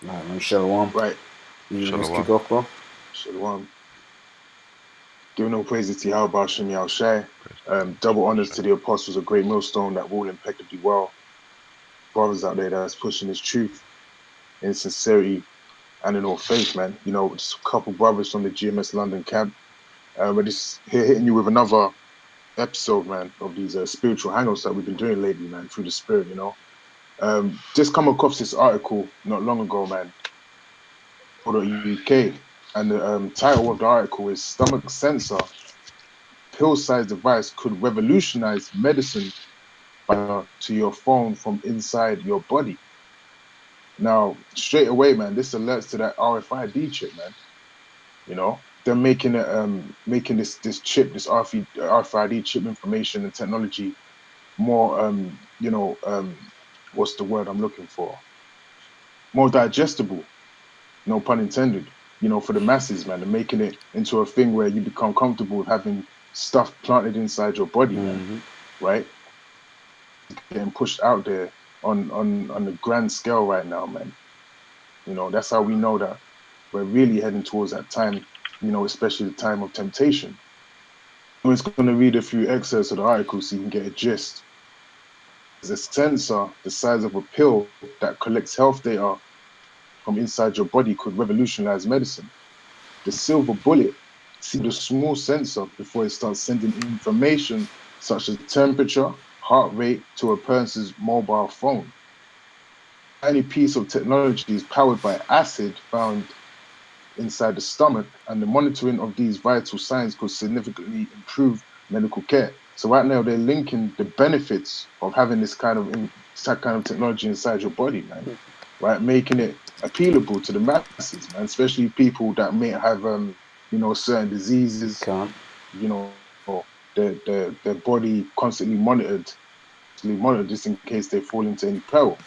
Alright, man, Shalom. Right. Let's kick off, bro. Shalom. Giving all praises to Yahweh Shem Yahushai. Double honors to the apostles, a great millstone that rule impeccably well. Brothers out there that's pushing his truth in sincerity and in all faith, man. You know, just a couple brothers from the GMS London camp. We're just here hitting you with another episode, man, of these spiritual hangouts that we've been doing lately, man, through the spirit, you know. Just come across this article not long ago, man, for the UK, and the title of the article is "Stomach Sensor Pill-Sized Device Could Revolutionize Medicine to Your Phone from Inside Your Body." Now, straight away, man, this alerts to that RFID chip, man. You know, they're making it, making this chip, this RFID chip information and technology more, what's the word I'm looking for? More digestible. No pun intended. You know, for the masses, man, and making it into a thing where you become comfortable with having stuff planted inside your body, man. Right? Getting pushed out there on the grand scale right now, man. You know, that's how we know that we're really heading towards that time, you know, especially the time of temptation. I'm just going to read a few excerpts of the article so you can get a gist. There's a sensor the size of a pill that collects health data from inside your body could revolutionize medicine. The silver bullet sees the small sensor before it starts sending information such as temperature, heart rate to a person's mobile phone. Any piece of technology is powered by acid found inside the stomach, and the monitoring of these vital signs could significantly improve medical care. So right now they're linking the benefits of having this kind of technology inside your body, man. Right, making it appealable to the masses, man, especially people that may have certain diseases, you know, their body constantly monitored just in case they fall into any peril.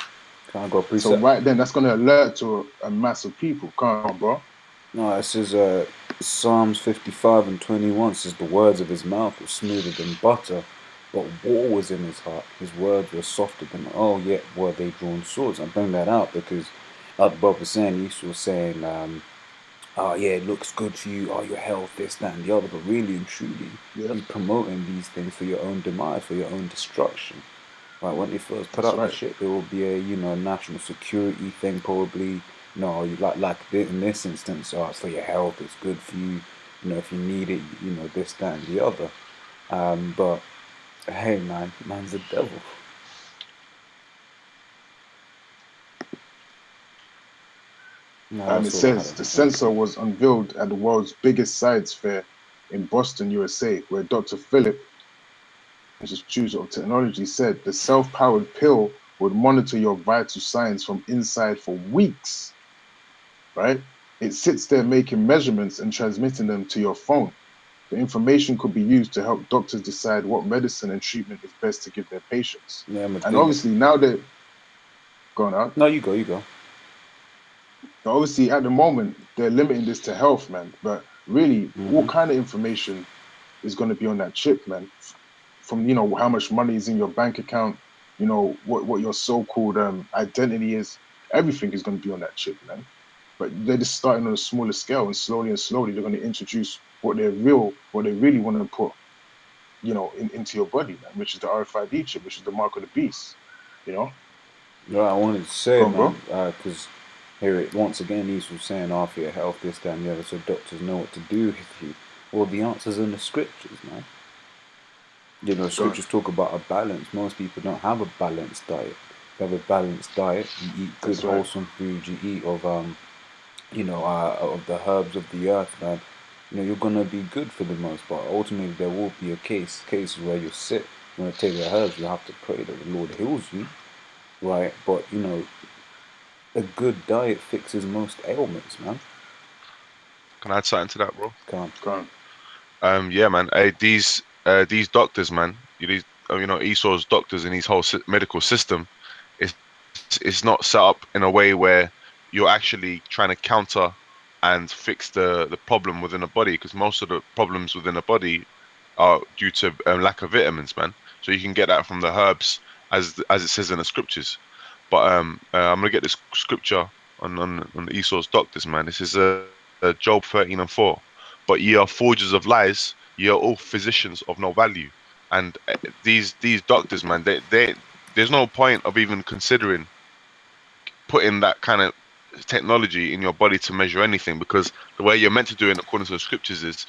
So right then, that's going to alert to a mass of people. Come on, bro. No, it says Psalms 55 and 21 says the words of his mouth were smoother than butter, but war was in his heart. His words were softer than yet were they drawn swords. I bring that out because like Bob was saying, Esau was saying, oh yeah, it looks good for you, oh your health, this, that, and the other, but really and truly, he's promoting these things for your own demise, for your own destruction. Right, when they first put out the shit, there will be a national security thing probably. No, you like in this instance, it's for your health, it's good for you. You know, if you need it, you know this, that, and the other. But hey, man's a devil. It says the sensor was unveiled at the world's biggest science fair in Boston, USA, where Dr. Philip, Institute of Technology, said the self-powered pill would monitor your vital signs from inside for weeks. Right? It sits there making measurements and transmitting them to your phone. The information could be used to help doctors decide what medicine and treatment is best to give their patients. Yeah, and obviously now they're going out. No, you go. Obviously, at the moment, they're limiting this to health, man. But really, what kind of information is going to be on that chip, man? From, you know, how much money is in your bank account, you know, what your so-called identity is. Everything is going to be on that chip, man. But they're just starting on a smaller scale, and slowly they're going to introduce what they really want to put, you know, into your body, man, which is the RFID chip, which is the mark of the beast, you know. I wanted to say, man, because here it once again, he's saying, for your health, this, that, and the other, so doctors know what to do with you. Well, the answer's in the scriptures, man. You know, scriptures talk about a balance. Most people don't have a balanced diet. If you have a balanced diet, you eat good, wholesome food, you eat of, of the herbs of the earth, man. You know, you're gonna be good for the most part. Ultimately, there will be a cases where you're sick. You want to take the herbs, you have to pray that the Lord heals you, right? But you know, a good diet fixes most ailments, man. Can I add something to that, bro? Go on. Yeah, man. These doctors, man. Esau's doctors and his whole medical system, it's not set up in a way where you're actually trying to counter and fix the problem within the body, because most of the problems within the body are due to lack of vitamins, man. So you can get that from the herbs, as it says in the scriptures. But I'm gonna get this scripture on Esau's doctors, man. This is Job 13:4. But ye are forgers of lies. Ye are all physicians of no value. And these doctors, man, there's no point of even considering putting that kind of technology in your body to measure anything, because the way you're meant to do it according to the scriptures is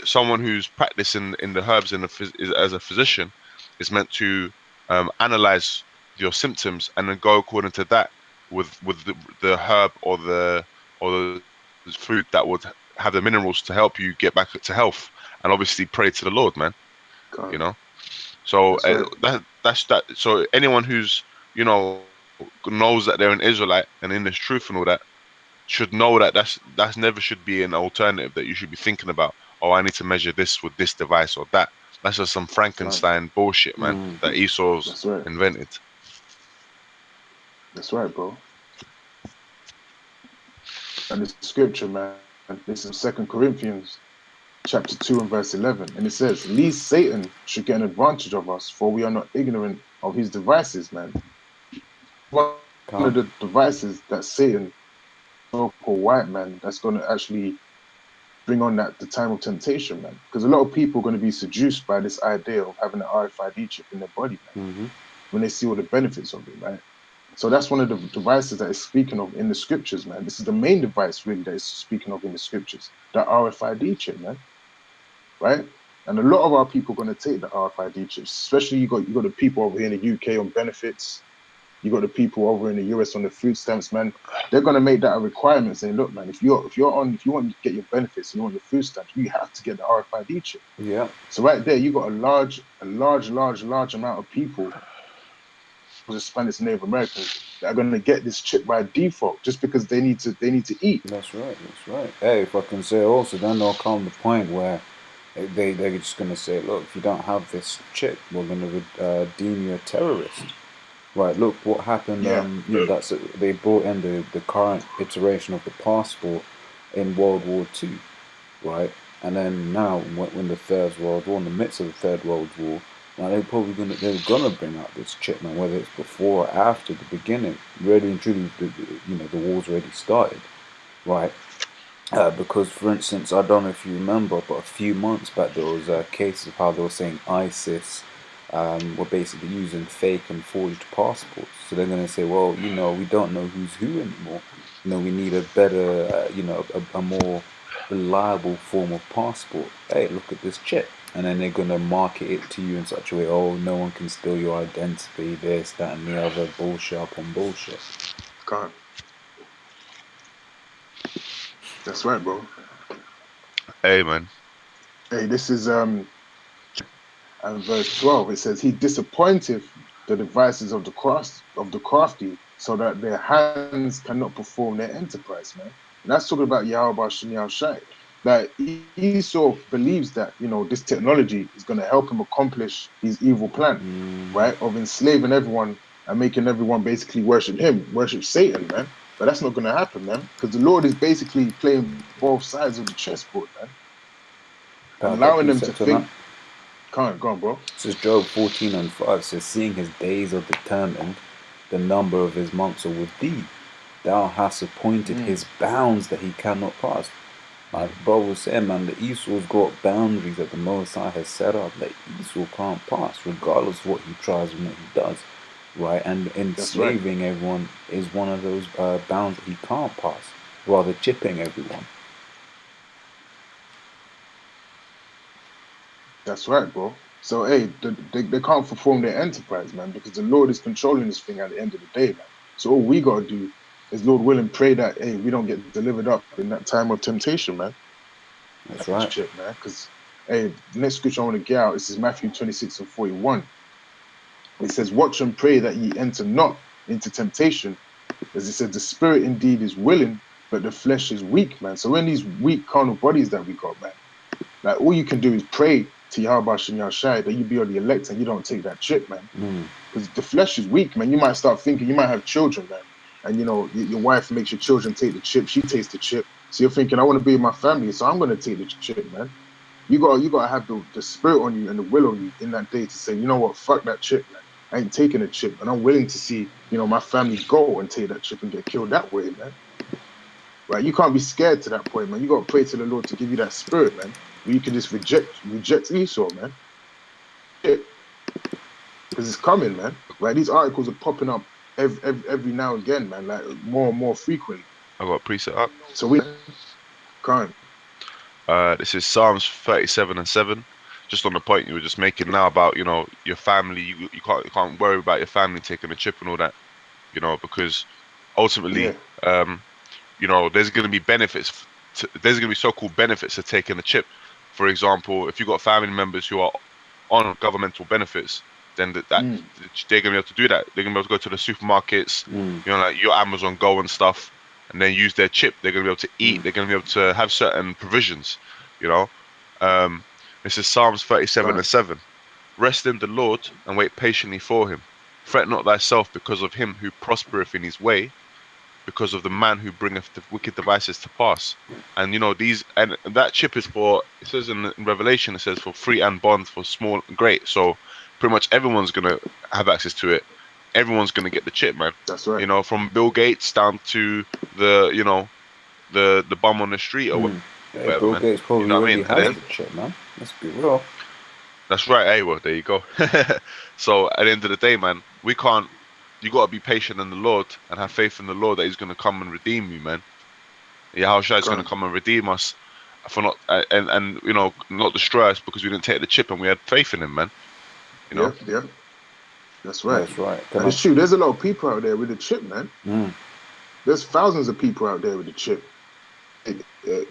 someone who's practicing in the herbs as a physician is meant to analyze your symptoms and then go according to that with the herb or the fruit that would have the minerals to help you get back to health, and obviously pray to the Lord, man. God. You know, so That's that's that. So anyone who's knows that they're an Israelite and in this truth and all that should know that that's never should be an alternative that you should be thinking about. Oh, I need to measure this with this device or that. That's just some Frankenstein bullshit, man, that Esau's That's right. invented. That's right, bro. And the scripture, man, this is 2 Corinthians chapter 2 and verse 11. And it says, "Lest Satan should get an advantage of us, for we are not ignorant of his devices," man. One of the devices that Satan, so-called white man, that's going to actually bring on the time of temptation, man. Because a lot of people are going to be seduced by this idea of having an RFID chip in their body, man, when they see all the benefits of it, right? So that's one of the devices that is speaking of in the scriptures, man. This is the main device, really, that is speaking of in the scriptures, the RFID chip, man, right? And a lot of our people are going to take the RFID chips, especially you got the people over here in the UK on benefits. You got the people over in the US on the food stamps, man. They're gonna make that a requirement, saying, "Look, man, if you want to get your benefits and you want your food stamps, you have to get the RFID chip." Yeah. So right there, you got a large amount of people, Hispanics and Native Americans, that are gonna get this chip by default just because they need to eat. That's right. That's right. Hey, if I can say also, then there'll come the point where they're just gonna say, look, if you don't have this chip, we're gonna deem you a terrorist. Right, look what happened. Yeah. That's it. They brought in the current iteration of the passport in World War II, right? And then now, when the Third World War, in the midst of the Third World War, now they're gonna bring out this chip, man. Whether it's before or after the beginning, really and truly, the war's already started, right? Because, for instance, I don't know if you remember, but a few months back there was a case of how they were saying ISIS were basically using fake and forged passports. So they're going to say, well, we don't know who's who anymore. We need a better, a more reliable form of passport. Hey, look at this chip. And then they're going to market it to you in such a way, oh, no one can steal your identity, this, that, and the other, bullshit upon bullshit. God. That's right, bro. Hey, man. Hey, this is and verse 12. It says, "He disappointeth the devices of the crafty, so that their hands cannot perform their enterprise," man. And that's talking about Yahweh Shem Yahushai. That Esau believes that this technology is going to help him accomplish his evil plan, right, of enslaving everyone and making everyone basically worship Satan, man. But that's not going to happen, man, because the Lord is basically playing both sides of the chessboard, man, allowing them to think. Go on, bro. This is Job 14:5. Says, seeing his days are determined, the number of his months are with thee. Thou hast appointed his bounds that he cannot pass. Like bro was saying, man, the Esau's got boundaries that the Most High has set up that Esau can't pass, regardless of what he tries and what he does, right? And enslaving everyone is one of those bounds that he can't pass, rather chipping everyone. That's right, bro. So, hey, they can't perform their enterprise, man, because the Lord is controlling this thing at the end of the day, man. So all we got to do is, Lord willing, pray that, hey, we don't get delivered up in that time of temptation, man. That's right. Shit, man. Because, hey, the next scripture I want to get out, this is Matthew 26:41. It says, "Watch and pray that ye enter not into temptation." As it says, the spirit indeed is willing, but the flesh is weak, man. So in these weak carnal bodies that we got, man, like all you can do is pray to Yahweh Shem Yahushai that you be on the elect and you don't take that chip, man. Because the flesh is weak, man. You might start thinking, you might have children, man. And your wife makes your children take the chip. She takes the chip. So you're thinking, I want to be in my family, so I'm going to take the chip, man. You gotta have the spirit on you and the will on you in that day to say, you know what, fuck that chip, man. I ain't taking a chip, and I'm willing to see, my family go and take that chip and get killed that way, man. Right? You can't be scared to that point, man. You got to pray to the Lord to give you that spirit, man, where you can just reject Esau, man. Because it's coming, man. Right? These articles are popping up every now and again, man, like more and more frequently. I got a preset up. So we can't. This is Psalms 37:7. Just on the point you were just making now about, your family. You can't worry about your family taking a chip and all that, because ultimately, there's going to be benefits. There's going to be so-called benefits to taking the chip. For example, if you've got family members who are on governmental benefits, then they're going to be able to do that. They're going to be able to go to the supermarkets, like your Amazon Go and stuff, and then use their chip. They're going to be able to eat. They're going to be able to have certain provisions. This is Psalms 37:7. Rest in the Lord and wait patiently for him. Fret not thyself because of him who prospereth in his way, because of the man who bringeth the wicked devices to pass. And and that chip is for, it says in Revelation, it says for free and bond, for small and great. So pretty much everyone's gonna have access to it. Everyone's gonna get the chip, man. That's right. From Bill Gates down to the the bum on the street or whatever. Yeah, Bill man. Gates probably already what I mean? has the chip, man. Let's be real. That's right. Hey, well, there you go. So at the end of the day, man, you got to be patient in the Lord and have faith in the Lord that he's going to come and redeem you, man. Yahushua is going to come and redeem us for not not destroy us because we didn't take the chip and we had faith in him, man. Yeah. That's right. That's right. And it's true. There's a lot of people out there with the chip, man. There's thousands of people out there with the chip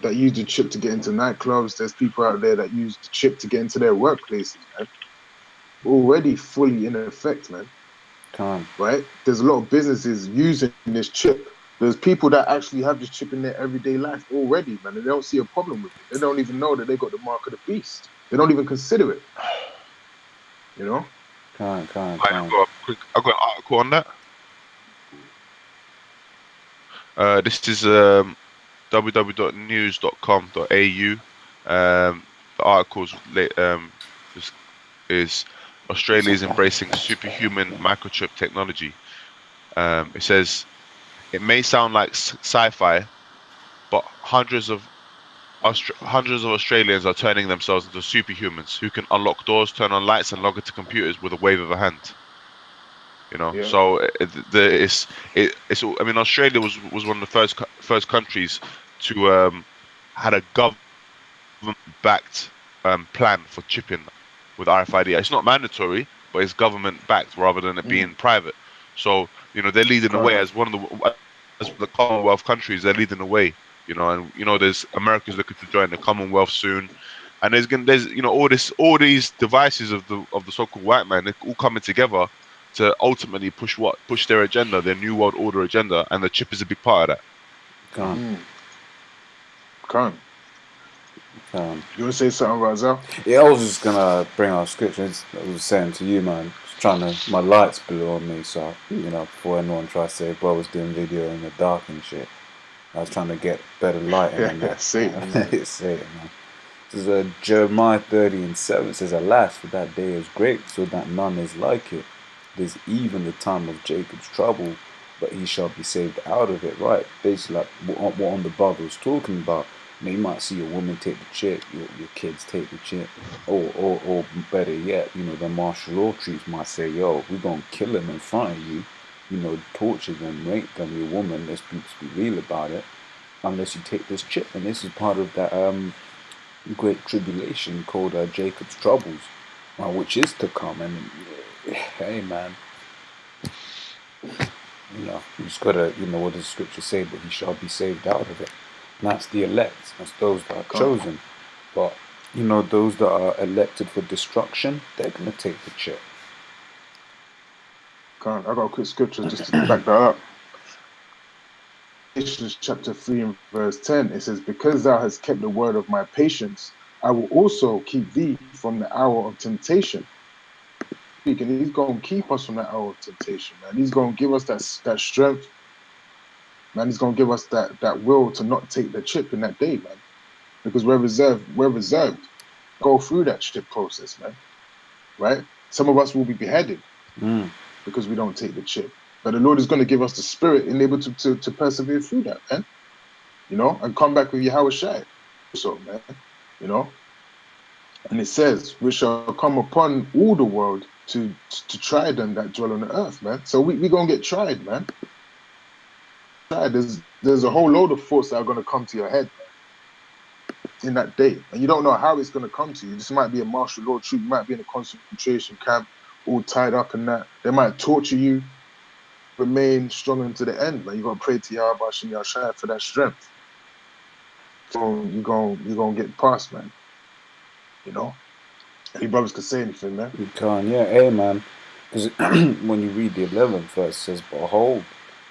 that use the chip to get into nightclubs. There's people out there that use the chip to get into their workplaces, man. Already fully in effect, man. Right? There's a lot of businesses using this chip. There's people that actually have this chip in their everyday life already, man, and they don't see a problem with it. They don't even know that they got the mark of the beast. They don't even consider it. I've got an article on that. This is www.news.com.au. The article is Australia is embracing superhuman microchip technology. It says it may sound like sci-fi, but hundreds of Australians are turning themselves into superhumans who can unlock doors, turn on lights, and log into computers with a wave of a hand. So it's. I mean, Australia was one of the first countries to had a government-backed plan for chipping with RFID. It's not mandatory, but it's government-backed rather than it being private. So they're leading the way as the Commonwealth countries. They're leading the way. And there's America's looking to join the Commonwealth soon, and there's all these devices of the so-called white man. They're all coming together to ultimately push their agenda, their new world order agenda, and the chip is a big part of that. You want to say something, Razel? Yeah, I was just gonna bring out scriptures. I was saying to you, man, my lights blew on me, so before anyone tries to say bro was doing video in the dark and shit, I was trying to get better lighting on that. Satan, man. It's Satan, man. This is Jeremiah 30:7 says, "Alas, for that day is great, so that none is like it. It is even the time of Jacob's trouble, but he shall be saved out of it." Right, basically like what on the Bible was talking about. You might see a woman take the chip, your kids take the chip, or better yet, the martial law troops might say, "Yo, we're gonna kill him in front of you, torture them, rape them, your woman. Let's be real about it. Unless you take this chip." And this is part of that great tribulation called Jacob's troubles, which is to come. And hey, man, you just gotta, what does the scripture say? But he shall be saved out of it. And that's the elect. That's those that are chosen. But those that are elected for destruction, they're gonna take the chip. I got a quick scripture just to back that up. Ephesians chapter 3 and verse 10, it says, "Because thou hast kept the word of my patience, I will also keep thee from the hour of temptation." And he's going to keep us from that hour of temptation, man. He's going to give us that strength, man. He's going to give us that will to not take the chip in that day, man. Because we're reserved. Go through that chip process, man. Right? Some of us will be beheaded. because we don't take the chip. But the Lord is going to give us the spirit and able to persevere through that, man. You know, and come back with Yahweh Shai. So, man, you know. And it says, we shall come upon all the world to try them that dwell on the earth, man. So we going to get tried, man. There's a whole load of thoughts that are going to come to your head, man, in that day. And you don't know how it's going to come to you. This might be a martial law troop. You might be in a concentration camp, all tied up and that. They might torture you. Remain strong unto the end, man. You got to pray to Yahweh Hashem Yahshua for that strength. So you're gonna get past, man. You know? Any brothers can say anything, man. You can, yeah, hey, man. Because when you read the 11th verse, it says, behold,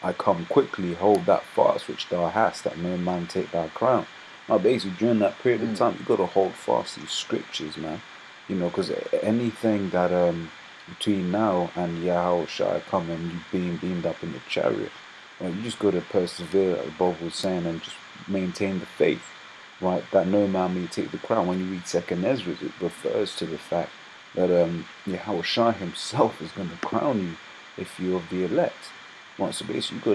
I come quickly, hold that fast which thou hast, that no man take thy crown. Now, basically, during that period of time, you got to hold fast these scriptures, man. You know, because anything that between now and Yahweh Shai come and you being beamed up in the chariot, right, you just got to persevere, like the Bible was saying, and just maintain the faith, right? That no man may take the crown. When you read 2nd Ezra, it refers to the fact that Yahweh Shai himself is going to crown you if you're of the elect. Right, so basically, you got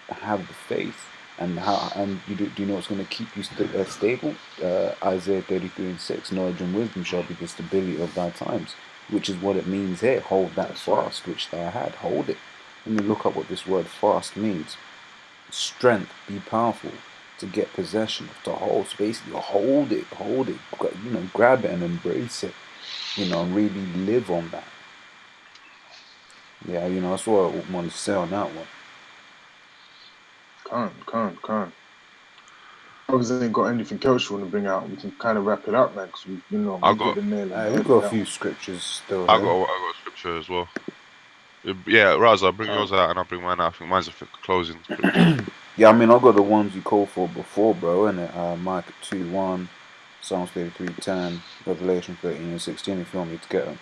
to have the faith. And do you know what's going to keep you stable? Isaiah 33:6, knowledge and wisdom shall be the stability of thy times, which is what it means here. Hold that fast which thou had. Hold it. Let me look up what this word fast means. Strength, be powerful, to get possession, to hold. So basically, hold it, you know, grab it and embrace it, you know, and really live on that. Yeah, you know, that's what I want to say on that one. Con. Obviously, ain't got anything else you want to bring out. We can kind of wrap it up, man, because we got the nail on the head. We've got a few scriptures still. I got a scripture as well. Yeah, Raza, bring yours out and I'll bring mine out. I think mine's a closing scripture. Yeah, I mean, I've got the ones you called for before, bro, innit? Micah 2:1, Psalms 33:10, Revelation 13:16, if you want me to get them.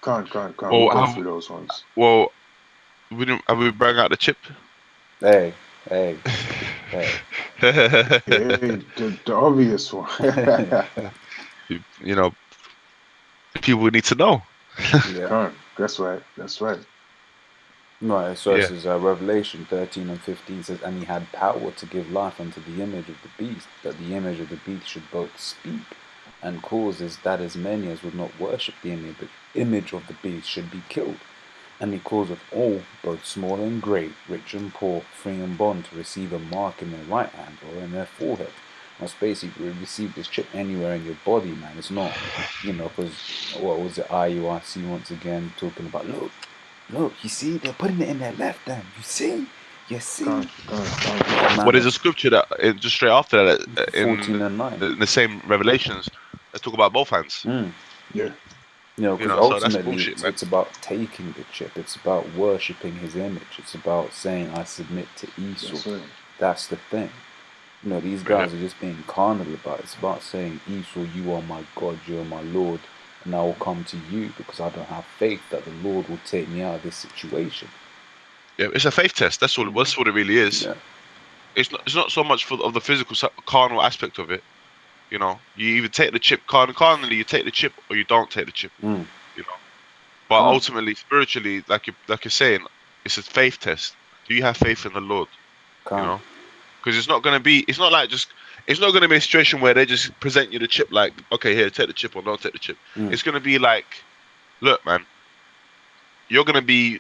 Can't. Well, We'll go through those ones. Well, have we bring out the chip? Hey. Yeah, the obvious one. You know, people need to know. Yeah. That's right. Right, so it says Revelation 13:15 says, and he had power to give life unto the image of the beast, that the image of the beast should both speak and causes that as many as would not worship the image of the beast should be killed. And he causeth all, both small and great, rich and poor, free and bond, to receive a mark in their right hand or in their forehead. That's basically, receive this chip anywhere in your body, man. It's not, you know, because, what was it, IURC once again talking about, look, you see, they're putting it in their left hand. You see? What is the scripture that, just straight after that, 14 and 9. in the same Revelations, they talk about both hands? Yeah. You know, because ultimately it's about taking the chip. It's about worshipping his image. It's about saying, I submit to Esau. That's the thing. You know, these guys are just being carnal about it. It's about saying, Esau, you are my God, you are my Lord, and I will come to you because I don't have faith that the Lord will take me out of this situation. Yeah, it's a faith test. That's what it really is. Yeah. It's not so much of the physical carnal aspect of it. You know, you either take the chip carnally, you take the chip, or you don't take the chip. You know, but ultimately, spiritually, like you're saying, it's a faith test. Do you have faith in the Lord? You know, because it's not going to be a situation where they just present you the chip like, okay, here, take the chip or don't take the chip. It's going to be like, look, man, you're gonna be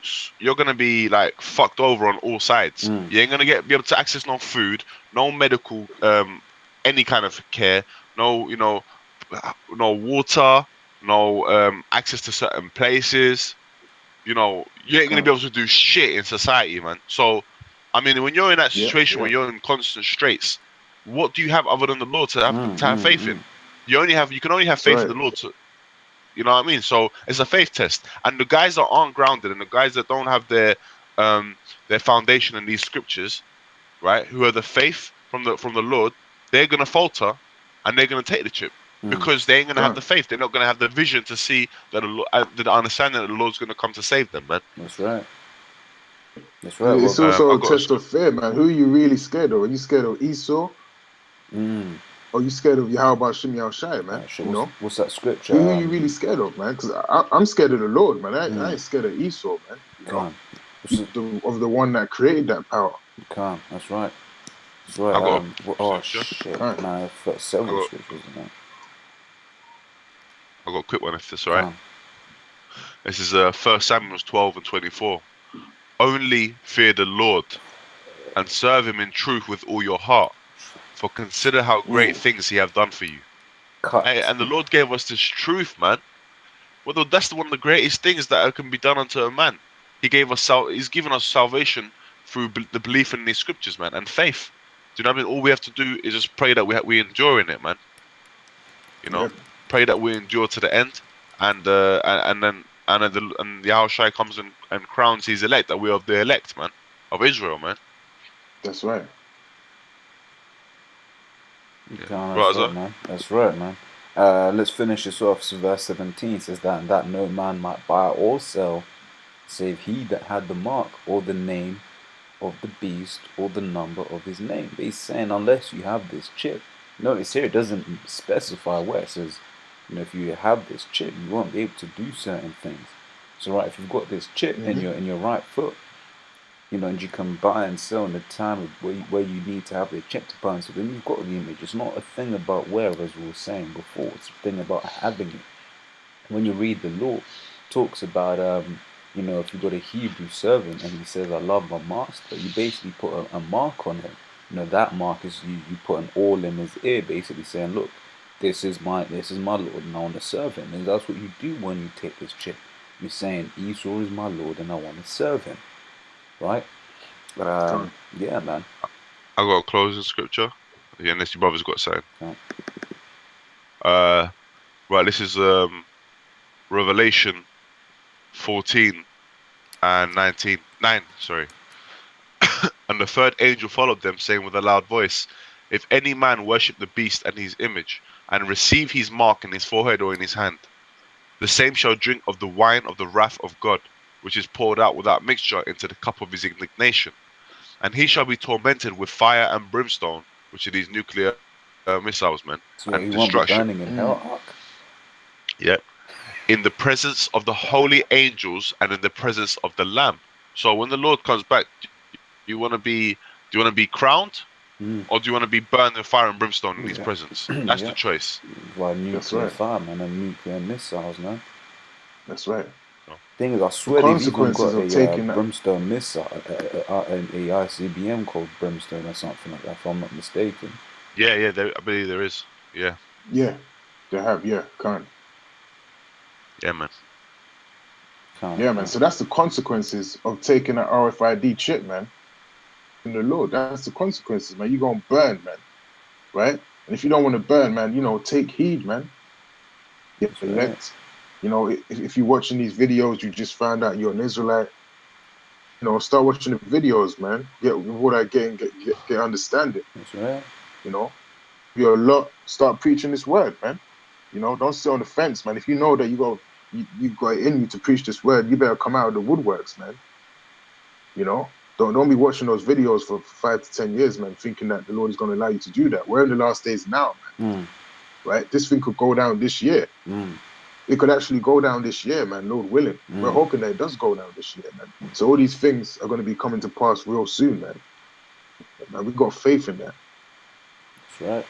like fucked over on all sides. You ain't gonna be able to access no food, no medical, any kind of care, no water, no access to certain places. You know, you ain't gonna be able to do shit in society, man. So, I mean, when you're in that situation where you're in constant straits, what do you have other than the Lord to have faith in? You can only have faith in the Lord to. You know what I mean? So it's a faith test, and the guys that aren't grounded and the guys that don't have their foundation in these scriptures, right? Who are the faith from the Lord, they're gonna falter, and they're gonna take the chip because they ain't gonna have the faith. They're not gonna have the vision to see that the understanding that the Lord's gonna come to save them, man. That's right. It's also a test of fear, man. Who are you really scared of? Are you scared of Esau? Are you scared of Yahweh Shem Shai, man? Shit, You know, what's that scripture? who you really scared of, man? Because I'm scared of the Lord, man. I ain't scared of Esau, man. You know, of the one that created that power. Calm. That's right. That's right. Oh shit, man! I've got several scriptures in that. I got a quick one if that's all right. This is 1 Samuel 12 and 24. Only fear the Lord and serve him in truth with all your heart, for consider how great things he have done for you. Hey, and the Lord gave us this truth, man. Well, that's one of the greatest things that can be done unto a man. He gave us he's given us salvation through the belief in these scriptures, man, and faith. Do you know what I mean? All we have to do is just pray that we endure in it, man. You know, pray that we endure to the end, and then Yahushua comes and crowns his elect, that we are the elect, man, of Israel, man. That's right. That's right, man. Let's finish this off. So verse 17 says that no man might buy or sell, save he that had the mark or the name of the beast or the number of his name. But he's saying unless you have this chip. Notice here it doesn't specify where. It says, you know, if you have this chip, you won't be able to do certain things. So right, if you've got this chip in your right foot, you know, and you can buy and sell in the time where you need to have the chip to buy and sell, then you've got the image. It's not a thing about where, as we were saying before. It's a thing about having it. When you read the law, it talks about you know, if you've got a Hebrew servant and he says, I love my master, you basically put a mark on him. You know, that mark is you put an awl in his ear, basically saying, look, this is my Lord and I want to serve him. And that's what you do when you take this chip. You're saying, Esau is my Lord and I want to serve him. Right? Yeah, man. I got a closing scripture. Yeah, unless your brother's got something. Right, this is Revelation 14 and 9, sorry. And the third angel followed them, saying with a loud voice, if any man worship the beast and his image, and receive his mark in his forehead or in his hand, the same shall drink of the wine of the wrath of God, which is poured out without mixture into the cup of his indignation. And he shall be tormented with fire and brimstone, which are these nuclear missiles, man, so and he destruction. Won't be burning in hell. Yep. In the presence of the holy angels and in the presence of the Lamb. So when the Lord comes back, do you want to be crowned, or do you want to be burned in fire and brimstone in his presence? That's the choice. Like nuclear fire, man, and nuclear missiles, man. That's right. Thing is, I swear they've even got a brimstone missile, an ICBM called Brimstone or something like that, if I'm not mistaken. Yeah, I believe there is. Yeah. Yeah, they have. Yeah, can't. Yeah, man. Yeah, man. So that's the consequences of taking an RFID chip, man. In the Lord, that's the consequences, man. You're gonna burn, man. Right? And if you don't want to burn, man, you know, take heed, man. Get elect. You know, if you're watching these videos, you just found out you're an Israelite. You know, start watching the videos, man. Get what I get understanding. That's right. You know, you're a lot. Start preaching this word, man. You know, don't sit on the fence, man. If you know that you got it in you to preach this word, you better come out of the woodworks, man. You know, don't be watching those videos for 5 to 10 years, man, thinking that the Lord is going to allow you to do that. We're in the last days now, man. Right? This thing could go down this year. It could actually go down this year, man, Lord willing. We're hoping that it does go down this year, man. So all these things are going to be coming to pass real soon, man. We've got faith in that. That's right.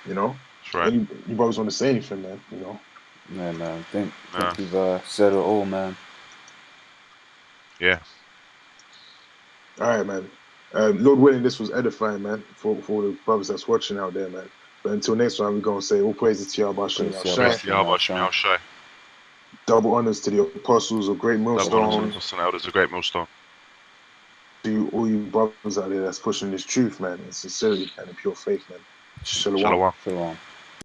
You know? That's right. You brothers want to say anything, man, you know? Yeah, man. I think we've said it all, man. Yeah. All right, man. Lord willing, this was edifying, man, for the brothers that's watching out there, man. But until next time, we're going to say all praises to Yahweh Shai. Double honors to the apostles of Great Millstone. Double honors to the apostles and elders of Great Millstone. To all you brothers out there that's pushing this truth, man, in sincerity and in pure faith, man. Shalom. Shalom.